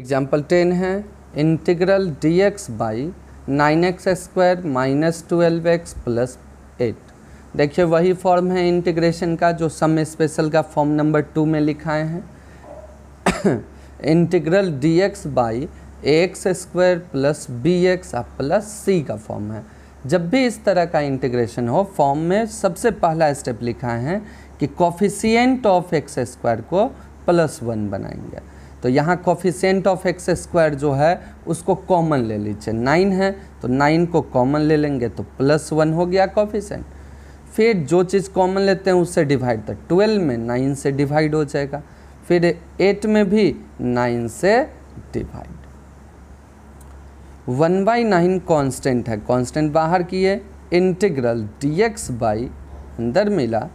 Example 10 है integral dx by 9x² minus 12x plus 8। देखिए वही फॉर्म है इंटीग्रेशन का जो सम स्पेशल का फॉर्म नंबर 2 में लिखाए हैं। Integral dx by ax² plus bx plus c का फॉर्म है। जब भी इस तरह का इंटीग्रेशन हो फॉर्म में सबसे पहला स्टेप लिखा है कि कोफिशिएंट ऑफ x² को +1 बनाएंगे। तो यहाँ कोफिशिएंट ऑफ x² जो है उसको कॉमन ले लीजिए, 9 है तो 9 को कॉमन ले लेंगे तो +1 हो गया कोफिशिएंट। फिर जो चीज़ कॉमन लेते हैं उससे डिवाइड, तो 12 में 9 से डिवाइड हो जाएगा, फिर 8 में भी 9 से डिवाइड। 1/9 कांस्टेंट है, कांस्टेंट बाहर किए, इंटीग्रल dx बाई अंदर मिला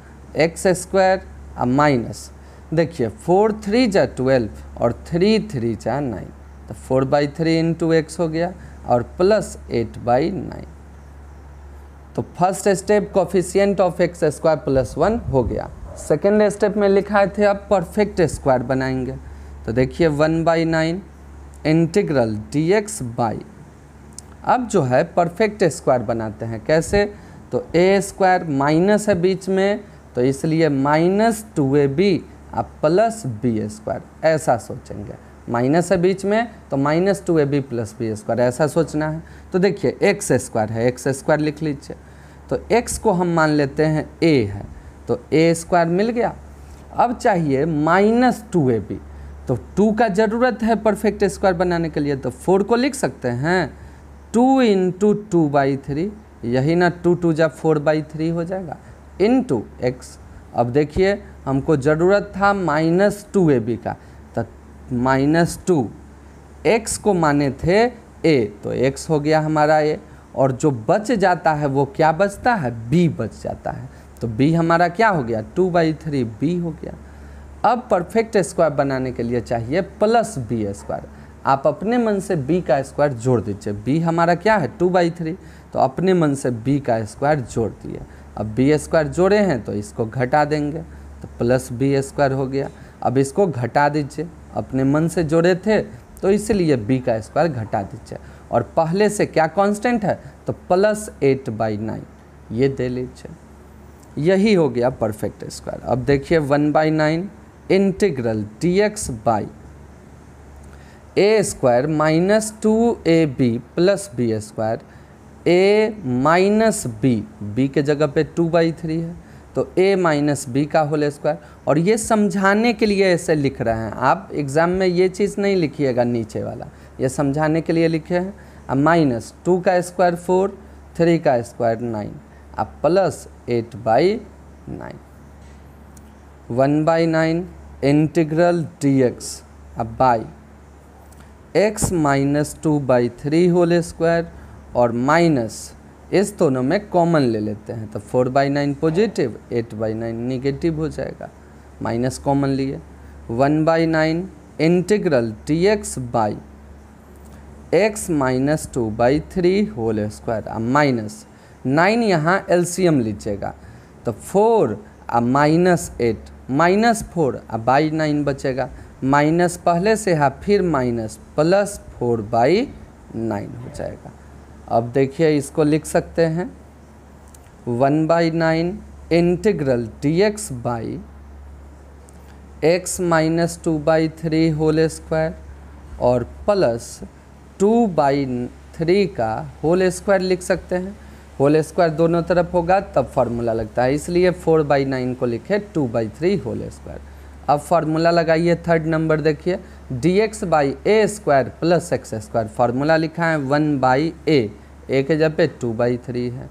x² माइनस, देखिए 4 3 जा 12 और 3 3 जा 9, तो 4/3 इंटू x हो गया और प्लस 8/9। तो first step coefficient of x² +1 हो गया। सेकेंड स्टेप में लिखाए थे अब परफेक्ट स्क्वायर बनाएंगे, तो देखिए 1/9 इंटीग्रल dx बाई, अब जो है परफेक्ट स्क्वायर बनाते हैं कैसे, तो a² माइनस है बीच में तो इसलिए -2ab प्लस b², ऐसा सोचेंगे, माइनस है बीच में तो -2ab प्लस b² ऐसा सोचना है। तो देखिए x² है, x² लिख लीजिए, तो x को हम मान लेते हैं a है तो a² मिल गया। अब चाहिए -2ab, तो 2 का ज़रूरत है परफेक्ट स्क्वायर बनाने के लिए, तो 4 को लिख सकते हैं 2 × 2/3, यही ना 2 2 जा 4/3 हो जाएगा, इंटू x। अब देखिए हमको ज़रूरत था -2ab का, तो -2, x को माने थे a तो x हो गया हमारा a, और जो बच जाता है वो क्या बचता है, b बच जाता है, तो b हमारा क्या हो गया 2/3 b हो गया। अब परफेक्ट स्क्वायर बनाने के लिए चाहिए प्लस b², आप अपने मन से b का स्क्वायर जोड़ दीजिए, b हमारा क्या है 2/3, तो अपने मन से b का स्क्वायर जोड़ दिए। अब b² जोड़े हैं तो इसको घटा देंगे तो प्लस b² हो गया। अब इसको घटा दीजिए, अपने मन से जोड़े थे तो इसलिए b का स्क्वायर घटा दीजिए, और पहले से क्या कांस्टेंट है तो प्लस 8/9 ये दे लीजिए, यही हो गया परफेक्ट स्क्वायर। अब देखिए 1/9 integral dx by a² minus 2ab plus b², a minus b के जगह पे 2/3 है तो a माइनस b का होल स्क्वायर। और ये समझाने के लिए ऐसे लिख रहे हैं, आप एग्ज़ाम में ये चीज़ नहीं लिखिएगा नीचे वाला, ये समझाने के लिए लिखे हैं। अब -2 का स्क्वायर 4, 3 का स्क्वायर 9, अब प्लस 8/9। 1/9 इंटीग्रल dx अब by x minus 2/3 whole square, और माइनस इस दोनों में कॉमन ले लेते हैं तो 4/9 पॉजिटिव, 8/9 निगेटिव हो जाएगा, माइनस कॉमन लिए। 1/9 integral dx by x minus 2/3 whole square, अब माइनस 9 यहाँ एलसीएम लीजिएगा तो 4 अब -8 -4 अब /9 बचेगा, माइनस पहले से है फिर माइनस प्लस 4/9 हो जाएगा। अब देखिए इसको लिख सकते हैं 1/9 integral dx by x minus 2/3 whole square और प्लस 2/3 का होल स्क्वायर लिख सकते हैं, होल स्क्वायर दोनों तरफ होगा तब फार्मूला लगता है, इसलिए 4/9 को लिखे 2/3 होल स्क्वायर। अब फार्मूला लगाइए, थर्ड नंबर देखिए dx by a² plus x², formula लिखा है 1/a, a के जगह पे 2/3 है,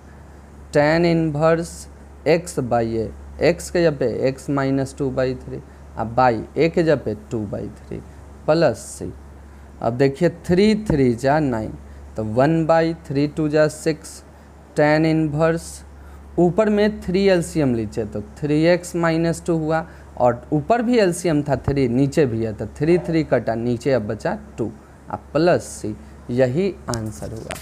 tan inverse x by a, x के जगह पे x माइनस 2/3, अब बाई a के जगह पे 2/3 प्लस c। अब देखिए 3 3 जा 9, तो 1/3 2 जा 6, tan इनवर्स ऊपर में 3 एलसीएम लीजिए तो 3x माइनस 2 हुआ, और ऊपर भी एलसीएम था 3, नीचे भी है तो 3 3 कटा, नीचे अब बचा 2, अब प्लस c, यही आंसर हुआ।